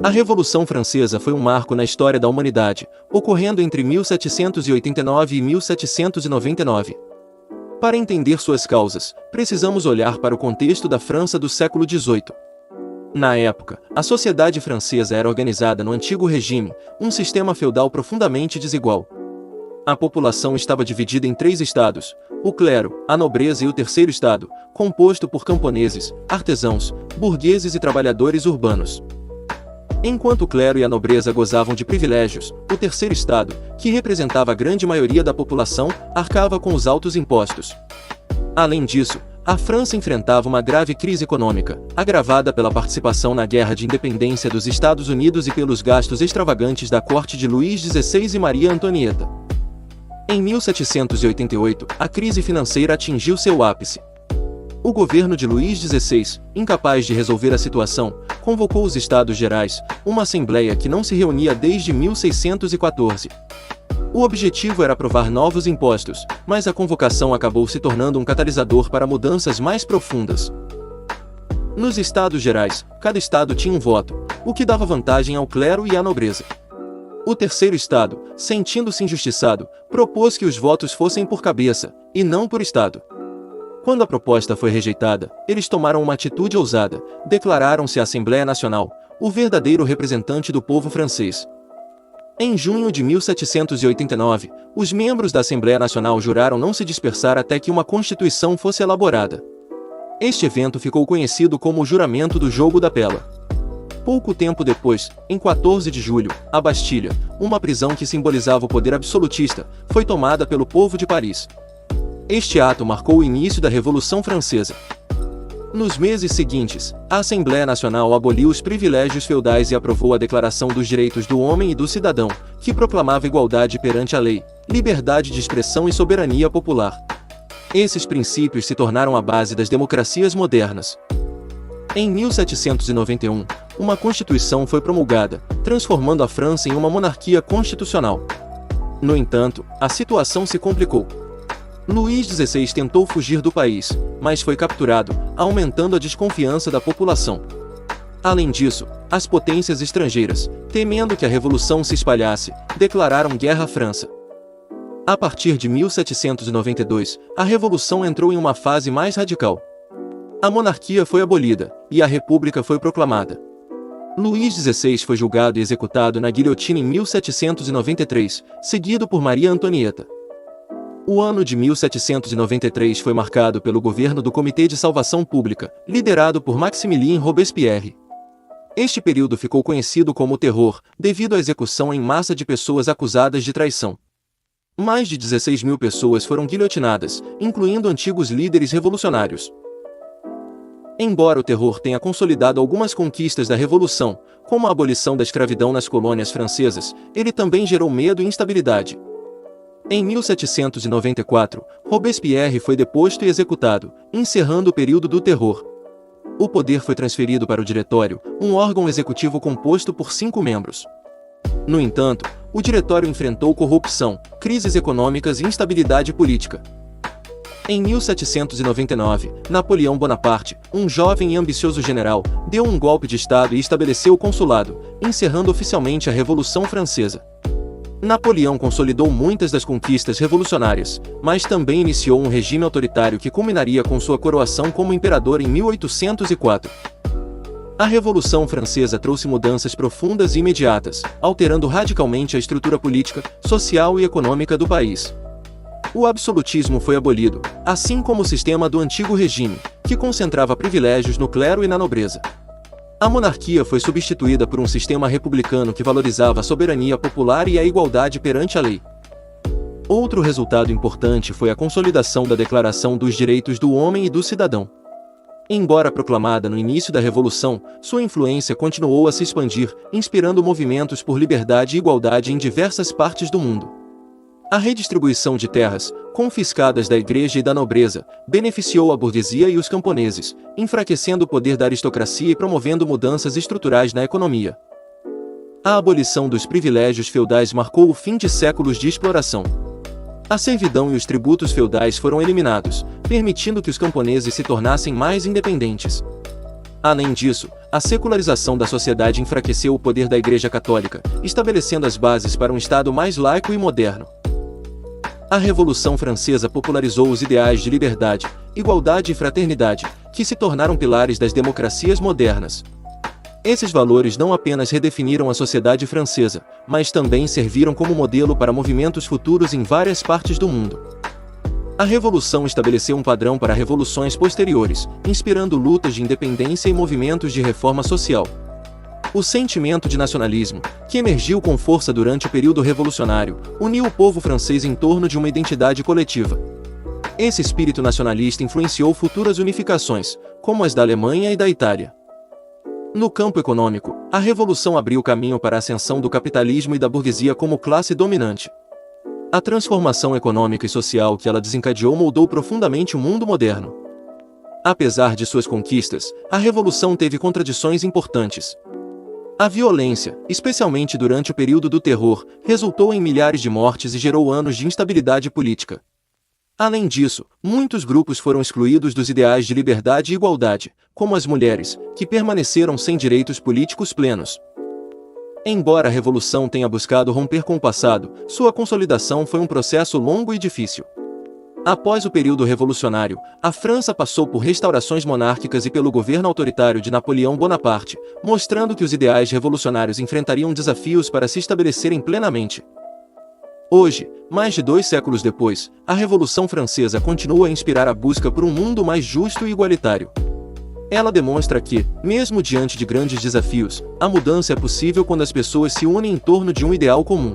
A Revolução Francesa foi um marco na história da humanidade, ocorrendo entre 1789 e 1799. Para entender suas causas, precisamos olhar para o contexto da França do século XVIII. Na época, a sociedade francesa era organizada no antigo regime, um sistema feudal profundamente desigual. A população estava dividida em 3 estados: o clero, a nobreza e o terceiro estado, composto por camponeses, artesãos, burgueses e trabalhadores urbanos. Enquanto o clero e a nobreza gozavam de privilégios, o terceiro estado, que representava a grande maioria da população, arcava com os altos impostos. Além disso, a França enfrentava uma grave crise econômica, agravada pela participação na Guerra de Independência dos Estados Unidos e pelos gastos extravagantes da corte de Luís XVI e Maria Antonieta. Em 1788, a crise financeira atingiu seu ápice. O governo de Luís XVI, incapaz de resolver a situação, convocou os Estados Gerais, uma assembleia que não se reunia desde 1614. O objetivo era aprovar novos impostos, mas a convocação acabou se tornando um catalisador para mudanças mais profundas. Nos Estados Gerais, cada estado tinha um voto, o que dava vantagem ao clero e à nobreza. O terceiro estado, sentindo-se injustiçado, propôs que os votos fossem por cabeça, e não por estado. Quando a proposta foi rejeitada, eles tomaram uma atitude ousada, declararam-se a Assembleia Nacional, o verdadeiro representante do povo francês. Em junho de 1789, os membros da Assembleia Nacional juraram não se dispersar até que uma Constituição fosse elaborada. Este evento ficou conhecido como o Juramento do Jogo da Pela. Pouco tempo depois, em 14 de julho, a Bastilha, uma prisão que simbolizava o poder absolutista, foi tomada pelo povo de Paris. Este ato marcou o início da Revolução Francesa. Nos meses seguintes, a Assembleia Nacional aboliu os privilégios feudais e aprovou a Declaração dos Direitos do Homem e do Cidadão, que proclamava igualdade perante a lei, liberdade de expressão e soberania popular. Esses princípios se tornaram a base das democracias modernas. Em 1791, uma Constituição foi promulgada, transformando a França em uma monarquia constitucional. No entanto, a situação se complicou. Luís XVI tentou fugir do país, mas foi capturado, aumentando a desconfiança da população. Além disso, as potências estrangeiras, temendo que a revolução se espalhasse, declararam guerra à França. A partir de 1792, a revolução entrou em uma fase mais radical. A monarquia foi abolida, e a república foi proclamada. Luís XVI foi julgado e executado na guilhotina em 1793, seguido por Maria Antonieta. O ano de 1793 foi marcado pelo governo do Comitê de Salvação Pública, liderado por Maximilien Robespierre. Este período ficou conhecido como o Terror, devido à execução em massa de pessoas acusadas de traição. Mais de 16 mil pessoas foram guilhotinadas, incluindo antigos líderes revolucionários. Embora o terror tenha consolidado algumas conquistas da Revolução, como a abolição da escravidão nas colônias francesas, ele também gerou medo e instabilidade. Em 1794, Robespierre foi deposto e executado, encerrando o período do terror. O poder foi transferido para o Diretório, um órgão executivo composto por 5 membros. No entanto, o Diretório enfrentou corrupção, crises econômicas e instabilidade política. Em 1799, Napoleão Bonaparte, um jovem e ambicioso general, deu um golpe de Estado e estabeleceu o consulado, encerrando oficialmente a Revolução Francesa. Napoleão consolidou muitas das conquistas revolucionárias, mas também iniciou um regime autoritário que culminaria com sua coroação como imperador em 1804. A Revolução Francesa trouxe mudanças profundas e imediatas, alterando radicalmente a estrutura política, social e econômica do país. O absolutismo foi abolido, assim como o sistema do antigo regime, que concentrava privilégios no clero e na nobreza. A monarquia foi substituída por um sistema republicano que valorizava a soberania popular e a igualdade perante a lei. Outro resultado importante foi a consolidação da Declaração dos Direitos do Homem e do Cidadão. Embora proclamada no início da Revolução, sua influência continuou a se expandir, inspirando movimentos por liberdade e igualdade em diversas partes do mundo. A redistribuição de terras, confiscadas da igreja e da nobreza, beneficiou a burguesia e os camponeses, enfraquecendo o poder da aristocracia e promovendo mudanças estruturais na economia. A abolição dos privilégios feudais marcou o fim de séculos de exploração. A servidão e os tributos feudais foram eliminados, permitindo que os camponeses se tornassem mais independentes. Além disso, a secularização da sociedade enfraqueceu o poder da Igreja Católica, estabelecendo as bases para um Estado mais laico e moderno. A Revolução Francesa popularizou os ideais de liberdade, igualdade e fraternidade, que se tornaram pilares das democracias modernas. Esses valores não apenas redefiniram a sociedade francesa, mas também serviram como modelo para movimentos futuros em várias partes do mundo. A Revolução estabeleceu um padrão para revoluções posteriores, inspirando lutas de independência e movimentos de reforma social. O sentimento de nacionalismo, que emergiu com força durante o período revolucionário, uniu o povo francês em torno de uma identidade coletiva. Esse espírito nacionalista influenciou futuras unificações, como as da Alemanha e da Itália. No campo econômico, a Revolução abriu caminho para a ascensão do capitalismo e da burguesia como classe dominante. A transformação econômica e social que ela desencadeou moldou profundamente o mundo moderno. Apesar de suas conquistas, a Revolução teve contradições importantes. A violência, especialmente durante o período do Terror, resultou em milhares de mortes e gerou anos de instabilidade política. Além disso, muitos grupos foram excluídos dos ideais de liberdade e igualdade, como as mulheres, que permaneceram sem direitos políticos plenos. Embora a Revolução tenha buscado romper com o passado, sua consolidação foi um processo longo e difícil. Após o período revolucionário, a França passou por restaurações monárquicas e pelo governo autoritário de Napoleão Bonaparte, mostrando que os ideais revolucionários enfrentariam desafios para se estabelecerem plenamente. Hoje, mais de 2 séculos depois, a Revolução Francesa continua a inspirar a busca por um mundo mais justo e igualitário. Ela demonstra que, mesmo diante de grandes desafios, a mudança é possível quando as pessoas se unem em torno de um ideal comum.